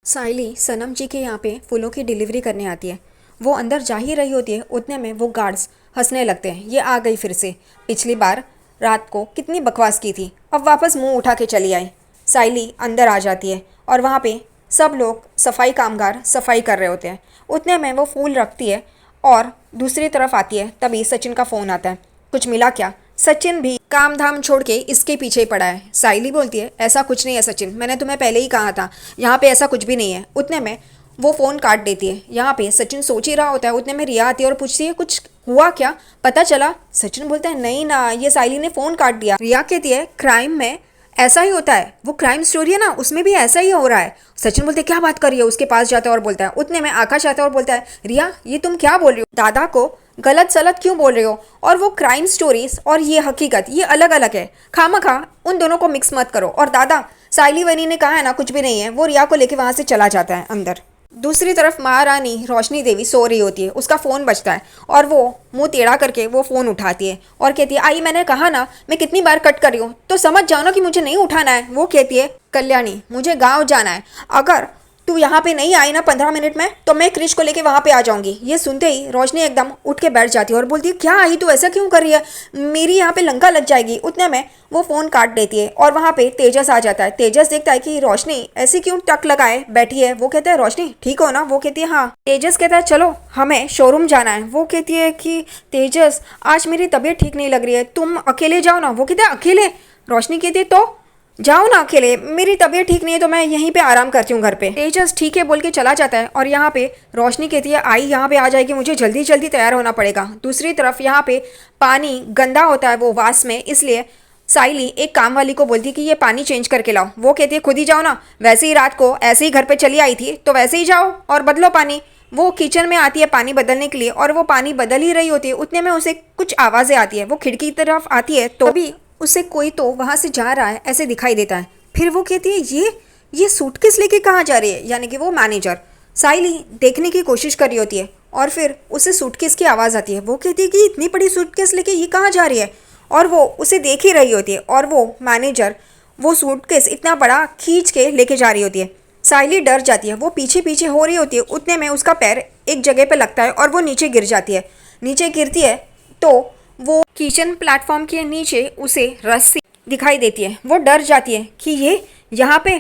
साइली सनम जी के यहाँ पे फूलों की डिलीवरी करने आती है। वो अंदर जा ही रही होती है, उतने में वो गार्ड्स हंसने लगते हैं। ये आ गई फिर से, पिछली बार रात को कितनी बकवास की थी, अब वापस मुंह उठा के चली आई। साइली अंदर आ जाती है और वहाँ पे सब लोग सफाई कामगार सफाई कर रहे होते हैं। उतने में वो फूल रखती है और दूसरी तरफ आती है, तभी सचिन का फ़ोन आता है। कुछ मिला क्या? सचिन भी काम धाम छोड़ के इसके पीछे ही पड़ा है। साइली बोलती है, ऐसा कुछ नहीं है सचिन, मैंने तुम्हें पहले ही कहा था, यहाँ पे ऐसा कुछ भी नहीं है। उतने में वो फ़ोन काट देती है। यहाँ पे सचिन सोच ही रहा होता है, उतने में रिया आती है और पूछती है, कुछ हुआ क्या, पता चला? सचिन बोलता है, नहीं ना, ये साइली ने फ़ोन काट दिया। रिया कहती है, क्राइम में ऐसा ही होता है, वो क्राइम स्टोरी है ना, उसमें भी ऐसा ही हो रहा है। सचिन बोलते, क्या बात कर रही है? उसके पास जाता है और बोलता है। उतने में आकाश आता है और बोलता है, रिया ये तुम क्या बोल रही हो? दादा को गलत सलत क्यों बोल रहे हो? और वो क्राइम स्टोरीज और ये हकीकत, ये अलग अलग है, खामखा उन दोनों को मिक्स मत करो। और दादा, साइली वनी ने कहा है ना, कुछ भी नहीं है। वो रिया को लेके वहाँ से चला जाता है अंदर। दूसरी तरफ महारानी रोशनी देवी सो रही होती है, उसका फ़ोन बजता है और वो मुंह टेढ़ा करके वो फ़ोन उठाती है और कहती है, आई मैंने कहा ना, मैं कितनी बार कट कर रही हूँ, तो समझ जाओ ना कि मुझे नहीं उठाना है। वो कहती है, कल्याणी मुझे गांव जाना है, अगर तू यहाँ पे नहीं आई ना 15 मिनट में, तो मैं क्रिश को लेके वहाँ पे आ जाऊंगी। ये सुनते ही रोशनी एकदम उठ के बैठ जाती है और बोलती है, क्या आई तू ऐसा क्यों कर रही है, मेरी यहाँ पे लंका लग जाएगी। उतने में वो फ़ोन काट देती है और वहाँ पे तेजस आ जाता है। तेजस देखता है कि रोशनी ऐसी क्यों टक लगाए बैठी है। वो कहता है, रोशनी ठीक हो ना? वो कहती है, हाँ। तेजस कहता है, चलो हमें शोरूम जाना है। वो कहती है कि तेजस आज मेरी तबीयत ठीक नहीं लग रही है, तुम अकेले जाओ ना। वो कहता है, अकेले? रोशनी कहती है, तो जाओ ना अकेले, मेरी तबीयत ठीक नहीं है तो मैं यहीं पे आराम करती हूँ घर पे। तेजस ठीक है बोल के चला जाता है और यहाँ पे रोशनी कहती है, आई यहाँ पे आ जाएगी, मुझे जल्दी जल्दी तैयार होना पड़ेगा। दूसरी तरफ यहाँ पे पानी गंदा होता है वो वास में, इसलिए साइली एक काम वाली को बोलती है कि ये पानी चेंज करके लाओ। वो कहती है, खुद ही जाओ ना, वैसे ही रात को ऐसे ही घर पे चली आई थी, तो वैसे ही जाओ और बदलो पानी। वो किचन में आती है पानी बदलने के लिए और वो पानी बदल ही रही होती है। उतने में उसे कुछ आवाज़ें आती है। वो खिड़की की तरफ आती है तो अभी उसे कोई तो वहाँ से जा रहा है ऐसे दिखाई देता है। फिर वो कहती है, ये सूटकेस लेके कहाँ जा रही है? यानी कि वो मैनेजर। साइली देखने की कोशिश कर रही होती है और फिर उसे सूटकेस की आवाज़ आती है। वो कहती है कि इतनी बड़ी सूटकेस लेके ये कहाँ जा रही है? और वो उसे देख ही रही होती है और वो मैनेजर वो सूटकेस इतना बड़ा खींच के लेके जा रही होती है। साइली डर जाती है, वो पीछे पीछे हो रही होती है। उतने में उसका पैर एक जगह पे लगता है और वो नीचे गिर जाती है। नीचे गिरती है तो वो किचन प्लेटफॉर्म के नीचे उसे रस्सी दिखाई देती है। वो डर जाती है कि ये यहाँ पे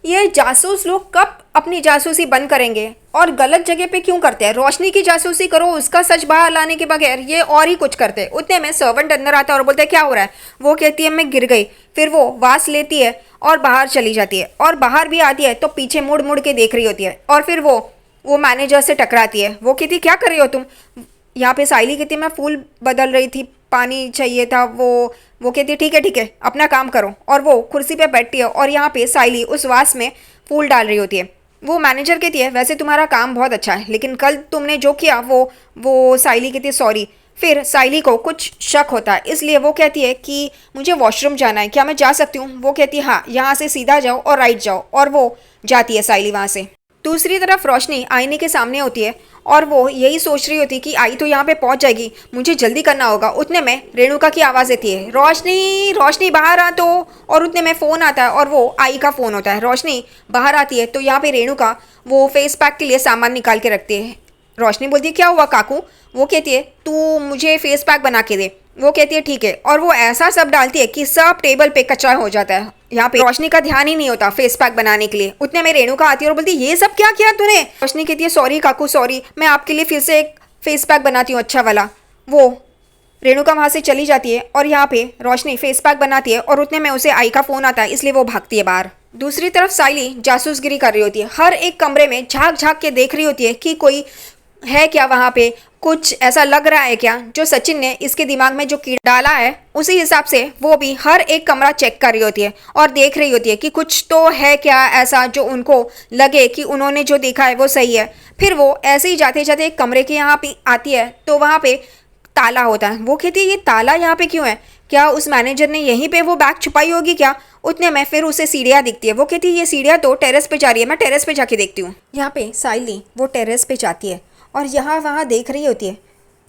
ये जासूस लोग कब अपनी जासूसी बंद करेंगे और गलत जगह पे क्यों करते हैं? रोशनी की जासूसी करो, उसका सच बाहर लाने के बगैर ये और ही कुछ करते हैं। उतने में सर्वेंट अंदर आता है और बोलता है, क्या हो रहा है? वो कहती है, मैं गिर गई। फिर वो वास लेती है और बाहर चली जाती है और बाहर भी आती है तो पीछे मुड़ मुड़ के देख रही होती है और फिर वो मैनेजर से टकराती है। वो कहती, क्या कर रही हो तुम? यहाँ पे साइली कहती, मैं फूल बदल रही थी, पानी चाहिए था। वो कहती है, ठीक है अपना काम करो। और वो कुर्सी पे बैठती है और यहाँ पे साइली उस वास में फूल डाल रही होती है। वो मैनेजर कहती है, वैसे तुम्हारा काम बहुत अच्छा है, लेकिन कल तुमने जो किया वो साइली कहती है, सॉरी। फिर साइली को कुछ शक होता है, इसलिए वो कहती है कि मुझे वॉशरूम जाना है, क्या मैं जा सकती हूँ? वो कहती है, हाँ, यहाँ से सीधा जाओ और राइट जाओ। और वो जाती है साइली वहाँ से। दूसरी तरफ रोशनी आईने के सामने होती है और वो यही सोच रही होती है कि आई तो यहाँ पे पहुँच जाएगी, मुझे जल्दी करना होगा। उतने में रेणुका की आवाज़ आती है, रोशनी रोशनी बाहर आ तो। और उतने में फ़ोन आता है और वो आई का फ़ोन होता है। रोशनी बाहर आती है तो यहाँ पे रेणुका वो फेस पैक के लिए सामान निकाल के रखती है। रोशनी बोलती है, क्या हुआ काकू? वो कहती है, तू मुझे फेस पैक बना के दे। वो कहती है, ठीक है। और वो ऐसा सब डालती है कि सब टेबल पे कचरा हो जाता है। यहाँ पे रोशनी का ध्यान ही नहीं होता फेस पैक बनाने के लिए। उतने में रेणुका आती है और बोलती है, ये सब क्या किया तूने? रोशनी कहती है, सॉरी काकू सॉरी, मैं आपके लिए फिर से एक फेस पैक बनाती हूँ अच्छा वाला। वो रेणुका वहाँ से चली जाती है और यहाँ पे रोशनी फेस पैक बनाती है और उतने में उसे आई का फ़ोन आता है, इसलिए वो भागती है बाहर। दूसरी तरफ साइली जासूसगिरी कर रही होती है, हर एक कमरे में झाँक झाँक के देख रही होती है कि कोई है क्या वहाँ पे, कुछ ऐसा लग रहा है क्या जो सचिन ने इसके दिमाग में जो कीड़ा डाला है। उसी हिसाब से वो भी हर एक कमरा चेक कर रही होती है और देख रही होती है कि कुछ तो है क्या ऐसा जो उनको लगे कि उन्होंने जो देखा है वो सही है। फिर वो ऐसे ही जाते जाते एक कमरे के यहाँ पे आती है तो वहाँ पे ताला होता है। वो कहती है, ये ताला यहाँ पे क्यों है? क्या उस मैनेजर ने यहीं पे वो बैग छुपाई होगी क्या? उतने में फिर उसे सीढ़ियाँ दिखती है। वो कहती है, ये सीढ़ियाँ तो टेरेस पे जा रही है, मैं टेरेस पे जाके देखती हूँ। यहाँ पे साइली वो टेरेस पे जाती है और यहाँ वहाँ देख रही होती है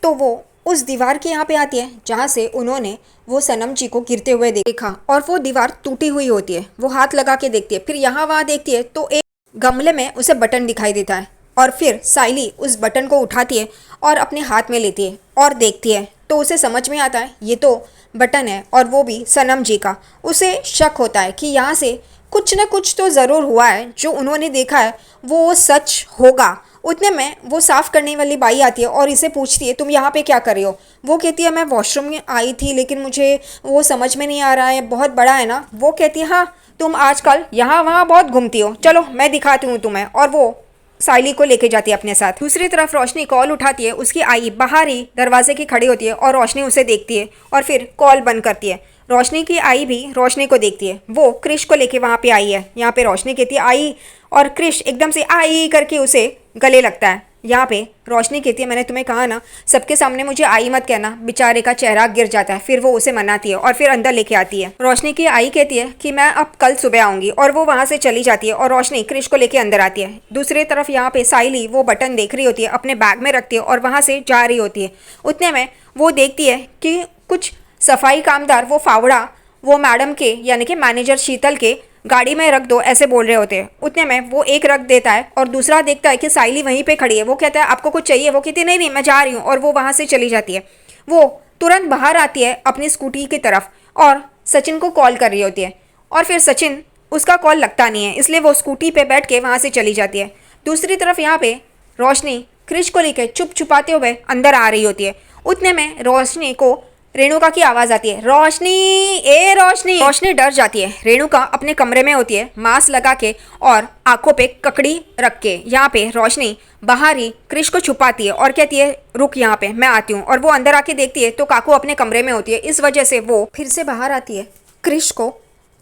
तो वो उस दीवार के यहाँ पे आती है जहाँ से उन्होंने वो सनम जी को गिरते हुए देखा और वो दीवार टूटी हुई होती है। वो हाथ लगा के देखती है, फिर यहाँ वहाँ देखती है तो एक गमले में उसे बटन दिखाई देता है और फिर साइली उस बटन को उठाती है और अपने हाथ में लेती है और देखती है तो उसे समझ में आता है ये तो बटन है और वो भी सनम जी का। उसे शक होता है कि यहाँ से कुछ न कुछ तो ज़रूर हुआ है, जो उन्होंने देखा है वो सच होगा। उतने में वो साफ़ करने वाली बाई आती है और इसे पूछती है तुम यहाँ पे क्या कर रही हो। वो कहती है मैं वॉशरूम में आई थी लेकिन मुझे वो समझ में नहीं आ रहा है, बहुत बड़ा है ना। वो कहती है हाँ तुम आजकल यहाँ वहाँ बहुत घूमती हो, चलो मैं दिखाती हूँ तुम्हें। और वो साइली को लेके जाती है अपने साथ। दूसरी तरफ रोशनी कॉल उठाती है, उसकी आई बाहर ही दरवाजे की खड़ी होती है और रोशनी उसे देखती है और फिर कॉल बंद करती है। रोशनी की आई भी रोशनी को देखती है, वो क्रिश को लेके वहाँ पे आई है। यहाँ पे रोशनी कहती है आई, और क्रिश एकदम से आई करके उसे गले लगता है। यहाँ पे रोशनी कहती है मैंने तुम्हें कहा ना सबके सामने मुझे आई मत कहना। बेचारे का चेहरा गिर जाता है, फिर वो उसे मनाती है और फिर अंदर लेके आती है। रोशनी की आई कहती है कि मैं अब कल सुबह आऊंगी और वो वहाँ से चली जाती है और रोशनी क्रिश को लेके अंदर आती है। दूसरी तरफ यहाँ पे साइली वो बटन देख रही होती है, अपने बैग में रखती है और वहाँ से जा रही होती है। उतने में वो देखती है कि कुछ सफाई कामदार वो फावड़ा वो मैडम के यानी कि मैनेजर शीतल के गाड़ी में रख दो ऐसे बोल रहे होते हैं। उतने में वो एक रख देता है और दूसरा देखता है कि साइली वहीं पे खड़ी है। वो कहता है आपको कुछ चाहिए। वो कहती है नहीं नहीं मैं जा रही हूँ, और वो वहाँ से चली जाती है। वो तुरंत बाहर आती है अपनी स्कूटी की तरफ और सचिन को कॉल कर रही होती है और फिर सचिन उसका कॉल लगता नहीं है, इसलिए वो स्कूटी पे बैठ के वहाँ से चली जाती है। दूसरी तरफ यहाँ पे रोशनी क्रिश को लेकर चुप छुपाते हुए अंदर आ रही होती है। उतने में रोशनी को रेणुका की आवाज़ आती है, रोशनी ए रोशनी। रोशनी डर जाती है। रेणुका अपने कमरे में होती है मास्क लगा के और आंखों पे ककड़ी रख के। यहाँ पे रोशनी बाहर ही क्रिश को छुपाती है और कहती है रुक यहाँ पे मैं आती हूँ। और वो अंदर आके देखती है तो काकू अपने कमरे में होती है, इस वजह से वो फिर से बाहर आती है, क्रिश को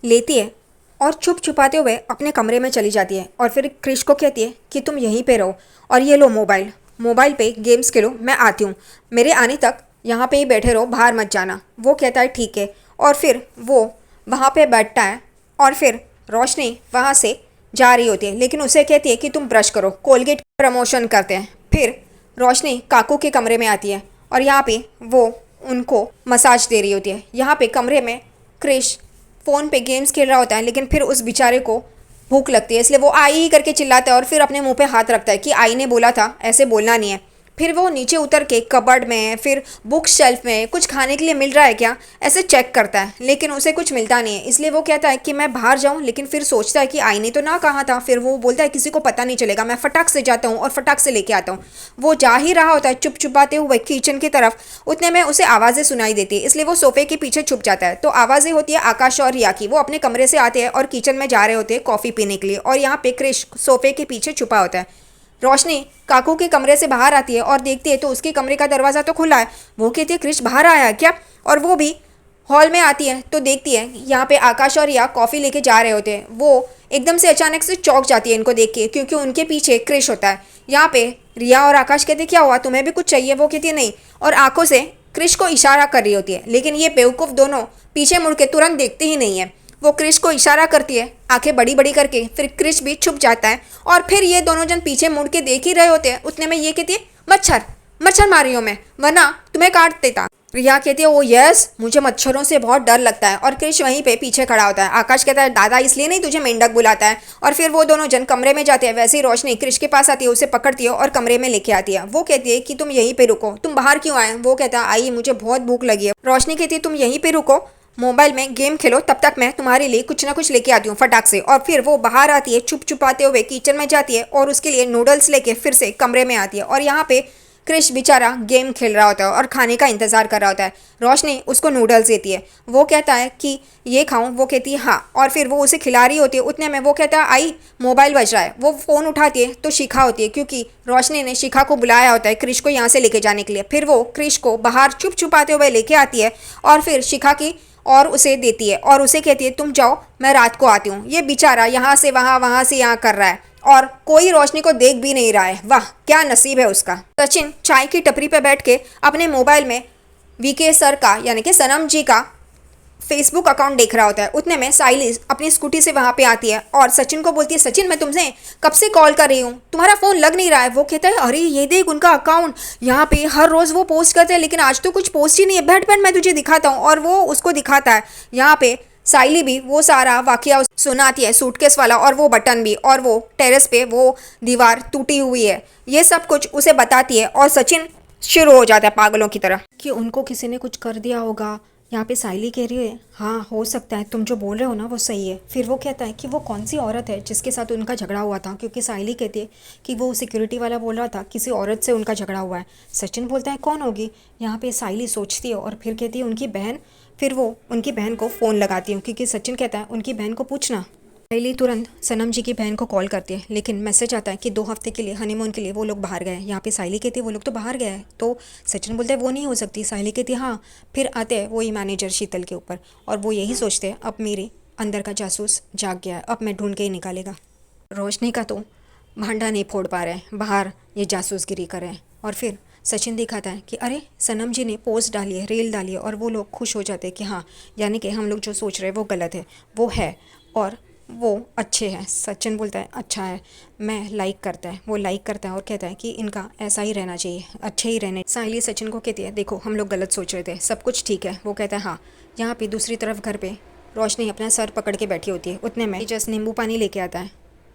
लेती है और छुप छुपाते हुए अपने कमरे में चली जाती है। और फिर क्रिश को कहती है कि तुम यहीं पे रहो और ये लो मोबाइल पे गेम्स खेलो, मैं आती हूँ, मेरे आने तक यहाँ पे ही बैठे रहो, बाहर मत जाना। वो कहता है ठीक है और फिर वो वहाँ पे बैठता है और फिर रोशनी वहाँ से जा रही होती है लेकिन उसे कहती है कि तुम ब्रश करो, कोलगेट प्रमोशन करते हैं। फिर रोशनी काकू के कमरे में आती है और यहाँ पे वो उनको मसाज दे रही होती है। यहाँ पे कमरे में क्रिश फ़ोन पे गेम्स खेल रहा होता है लेकिन फिर उस बेचारे को भूख लगती है, इसलिए वो आई करके चिल्लाता है और फिर अपने मुंह पे हाथ रखता है कि आई ने बोला था ऐसे बोलना नहीं है। फिर वो नीचे उतर के कबर्ड में फिर बुक शेल्फ में कुछ खाने के लिए मिल रहा है क्या ऐसे चेक करता है लेकिन उसे कुछ मिलता नहीं है, इसलिए वो कहता है कि मैं बाहर जाऊं। लेकिन फिर सोचता है कि आई ने तो ना कहा था। फिर वो बोलता है किसी को पता नहीं चलेगा, मैं फटाक से जाता हूँ और फटाक से लेके आता हूँ। वो जा ही रहा होता है चुप छुपाते हुए किचन की तरफ। उतने में उसे आवाज़ें सुनाई देती है, इसलिए वो सोफे के पीछे छुप जाता है। तो आवाज़ें होती है आकाश और रिया की। वो अपने कमरे से आते हैं और किचन में जा रहे होते हैं कॉफ़ी पीने के लिए और यहाँ पे क्रिश सोफे के पीछे छुपा होता है। रोशनी काकू के कमरे से बाहर आती है और देखती है तो उसके कमरे का दरवाज़ा तो खुला है। वो कहती है क्रिश बाहर आया क्या, और वो भी हॉल में आती है तो देखती है यहाँ पे आकाश और रिया कॉफ़ी लेके जा रहे होते हैं। वो एकदम से अचानक से चौंक जाती है इनको देख के, क्योंकि उनके पीछे क्रिश होता है। यहाँ पे रिया और आकाश कहते क्या हुआ, तुम्हें भी कुछ चाहिए। वो कहती है नहीं, और आंखों से क्रिश को इशारा कर रही होती है लेकिन ये बेवकूफ़ दोनों पीछे मुड़ के तुरंत देखते ही नहीं है। वो क्रिश को इशारा करती है आंखें बड़ी बड़ी करके, फिर क्रिश भी छुप जाता है और फिर ये दोनों जन पीछे मुड़ के देख ही रहे होते हैं। उतने में ये कहती है मच्छर मारी हूँ मैं, वरना तुम्हें काट देता। रिया कहती है ओ यस, मुझे मच्छरों से बहुत डर लगता है। और क्रिश वहीं पे पीछे खड़ा होता है। आकाश कहता है दादा इसलिए नहीं तुझे मेंढक बुलाता है। और फिर वो दोनों जन कमरे में जाते हैं। वैसे ही रोशनी क्रिश के पास आती है, उसे पकड़ती है और कमरे में लेके आती है। वो कहती है कि तुम यहीं पे रुको, तुम बाहर क्यों आए। वो कहता है आई मुझे बहुत भूख लगी है। रोशनी कहती है तुम यहीं पे रुको, मोबाइल में गेम खेलो, तब तक मैं तुम्हारे लिए कुछ ना कुछ लेके आती हूँ फटाक से। और फिर वो बाहर आती है छुप छुपाते हुए किचन में जाती है और उसके लिए नूडल्स लेके फिर से कमरे में आती है। और यहाँ पे क्रिश बेचारा गेम खेल रहा होता है और खाने का इंतज़ार कर रहा होता है। रोशनी उसको नूडल्स देती है, वो कहता है कि ये खाऊं। वो कहती है हाँ, और फिर वो उसे खिला रही होती है। उतने में वो कहता है आई मोबाइल बज रहा है। वो फ़ोन उठाती है तो शिखा होती है, क्योंकि रोशनी ने शिखा को बुलाया होता है क्रिश को यहाँ से लेके जाने के लिए। फिर वो क्रिश को बाहर छुप छुपाते हुए लेके आती है और फिर शिखा की और उसे देती है और उसे कहती है तुम जाओ, मैं रात को आती हूँ। ये बेचारा यहाँ से वहाँ वहाँ से यहाँ कर रहा है और कोई रोशनी को देख भी नहीं रहा है। वाह क्या नसीब है उसका। सचिन चाय की टपरी पे बैठ के अपने मोबाइल में वीके सर का यानी कि सनम जी का फेसबुक अकाउंट देख रहा होता है। उतने में साइली अपनी स्कूटी से वहाँ पे आती है और सचिन को बोलती है सचिन मैं तुमसे कब से कॉल कर रही हूँ, तुम्हारा फ़ोन लग नहीं रहा है। वो कहता है अरे ये देख उनका अकाउंट, यहाँ पे हर रोज़ वो पोस्ट करते हैं लेकिन आज तो कुछ पोस्ट ही नहीं है, बैठ बैठ मैं तुझे दिखाता हूँ। और वो उसको दिखाता है। यहाँ पे साइली भी वो सारा वाकया सुनाती है, सूटकेस वाला और वो बटन भी, और वो टेरेस पे वो दीवार टूटी हुई है, ये सब कुछ उसे बताती है। और सचिन शुरू हो जाता है पागलों की तरह कि उनको किसी ने कुछ कर दिया होगा। यहाँ पे साइली कह रही है हाँ हो सकता है, तुम जो बोल रहे हो ना वो सही है। फिर वो कहता है कि वो कौन सी औरत है जिसके साथ उनका झगड़ा हुआ था, क्योंकि साइली कहती है कि वो सिक्योरिटी वाला बोल रहा था किसी औरत से उनका झगड़ा हुआ है। सचिन बोलता है कौन होगी। यहाँ पे साइली सोचती है और फिर कहती है उनकी बहन। फिर वो उनकी बहन को फ़ोन लगाती है, क्योंकि सचिन कहता है उनकी बहन को पूछना। पहले तुरंत सनम जी की बहन को कॉल करती है, लेकिन मैसेज आता है कि 2 हफ्ते के लिए हनीमून के लिए वो लोग बाहर गए हैं। यहाँ पे साइली कहती है वो लोग तो बाहर गए हैं, तो सचिन बोलते हैं वो नहीं हो सकती। साइली कहती है हाँ। फिर आते हैं वही मैनेजर शीतल के ऊपर, और वो यही सोचते हैं अब मेरे अंदर का जासूस जाग गया है, अब मैं ढूंढ के ही निकालेगा। रोशनी का तो भांडा नहीं फोड़ पा रहे हैं, बाहर ये जासूसगिरी कर रहे हैं। और फिर सचिन दिखाता है कि अरे सनम जी ने पोस्ट डाली है, रील डाली है, और वो लोग खुश हो जाते हैं कि हाँ यानी कि हम लोग जो सोच रहे हैं वो गलत है, वो है और वो अच्छे हैं। सचिन बोलता है अच्छा है, मैं लाइक करता है। वो लाइक करता है और कहता है कि इनका ऐसा ही रहना चाहिए, अच्छे ही रहने। साइली सचिन को कहती है देखो हम लोग गलत सोच रहे थे, सब कुछ ठीक है। वो कहता है हाँ। यहाँ पे दूसरी तरफ घर पे रोशनी अपना सर पकड़ के बैठी होती है, उतने में जस्ट नींबू पानी लेके आता है।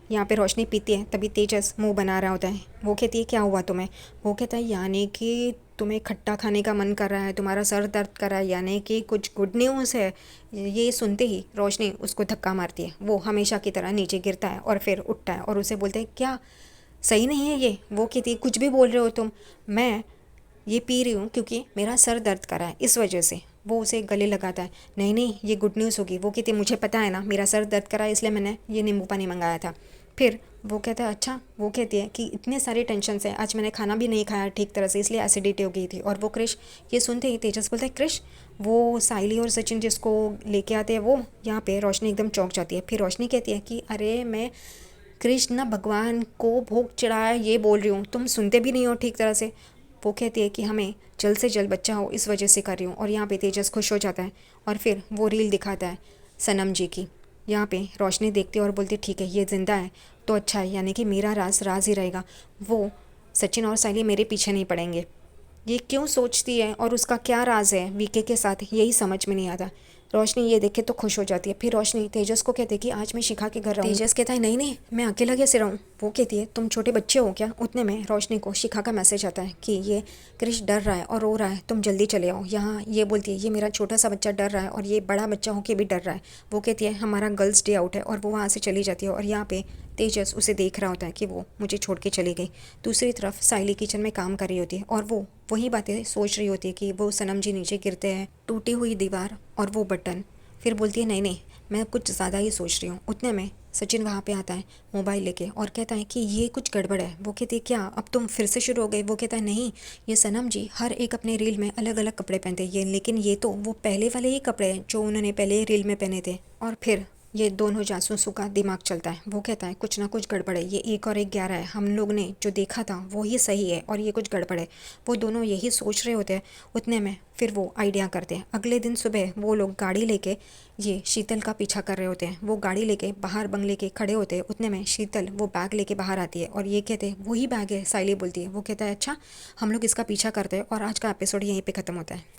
यहाँ पे रोशनी पीती है, तभी तेजस मुंह बना रहा होता है। वो कहती है क्या हुआ तुम्हें। वो कहता है यानी कि तुम्हें खट्टा खाने का मन कर रहा है, तुम्हारा सर दर्द कर रहा है, यानी कि कुछ गुड न्यूज़ है। ये सुनते ही रोशनी उसको धक्का मारती है, वो हमेशा की तरह नीचे गिरता है और फिर उठता है और उसे बोलते हैं क्या सही नहीं है ये। वो कहती है कुछ भी बोल रहे हो तुम, मैं ये पी रही हूँ क्योंकि मेरा सर दर्द कर रहा है इस वजह से। वो उसे गले लगाता है, नहीं नहीं ये गुड न्यूज़ होगी। वो कहती है मुझे पता है ना मेरा सर दर्द कर रहा है, इसलिए मैंने ये नींबू पानी मंगाया था। फिर वो कहता है अच्छा। वो कहती है कि इतने सारे टेंशन से आज मैंने खाना भी नहीं खाया ठीक तरह से, इसलिए एसिडिटी हो गई थी। और वो क्रिश ये सुनते ही तेजस बोलता है क्रिश। वो साइली और सचिन जिसको लेके आते हैं, वो यहाँ पे रोशनी एकदम चौंक जाती है। फिर रोशनी कहती है कि अरे मैं कृष्ण भगवान को भोग चढ़ाया ये बोल रही हूँ, तुम सुनते भी नहीं हो ठीक तरह से। वो कहती है कि हमें जल्द से जल्द बच्चा हो इस वजह से कर रही हूँ। और यहाँ पे तेजस खुश हो जाता है और फिर वो रील दिखाता है सनम जी की। यहाँ पे रोशनी देखती है और बोलती है ठीक है ये ज़िंदा है तो अच्छा है, यानी कि मेरा राज राज ही रहेगा। वो सचिन और साइली मेरे पीछे नहीं पड़ेंगे। ये क्यों सोचती है और उसका क्या राज है वीके के साथ, यही समझ में नहीं आता। रोशनी ये देखे तो खुश हो जाती है। फिर रोशनी तेजस को कहती है कि आज मैं शिखा के घर रहूँ। तेजस कहता है नहीं नहीं मैं अकेला कैसे रहूँ। वो कहती है तुम छोटे बच्चे हो क्या। उतने में रोशनी को शिखा का मैसेज आता है कि ये क्रिश डर रहा है और रो रहा है, तुम जल्दी चले आओ यहाँ। ये बोलती है ये मेरा छोटा सा बच्चा डर रहा है और ये बड़ा बच्चा होकर भी डर रहा है। वो कहती है हमारा गर्ल्स डे आउट है, और वो वहाँ से चली जाती है। और यहाँ पे तेजस उसे देख रहा होता है कि वो मुझे छोड़ के चली गई। दूसरी तरफ साइली किचन में काम कर रही होती है और वो वही बातें सोच रही होती है कि वो सनम जी नीचे गिरते हैं, टूटी हुई दीवार और वो बटन। फिर बोलती है नहीं नहीं मैं कुछ ज़्यादा ही सोच रही हूँ। उतने में सचिन वहाँ पे आता है मोबाइल लेके और कहता है कि ये कुछ गड़बड़ है। वो कहती है क्या अब तुम फिर से शुरू हो गए। वो कहता है नहीं ये सनम जी हर एक अपने रील में अलग अलग कपड़े पहनते हैं, ये लेकिन ये तो वो पहले वाले ही कपड़े हैं जो उन्होंने पहले रील में पहने थे। और फिर ये दोनों जासूसों का दिमाग चलता है। वो कहता है कुछ ना कुछ गड़बड़ है, ये 1 और 1 11 है, हम लोग ने जो देखा था वो ही सही है और ये कुछ गड़बड़ है। वो दोनों यही सोच रहे होते हैं। उतने में फिर वो आइडिया करते हैं। अगले दिन सुबह वो लोग गाड़ी लेके ये शीतल का पीछा कर रहे होते हैं। वो गाड़ी लेके बाहर बंगले के खड़े होते हैं। उतने में शीतल वो बैग लेके बाहर आती है और ये कहते हैं वही बैग है। साइली बोलती है। वो कहता है अच्छा हम लोग इसका पीछा करते हैं और आज का एपिसोड यहीं पे ख़त्म होता है।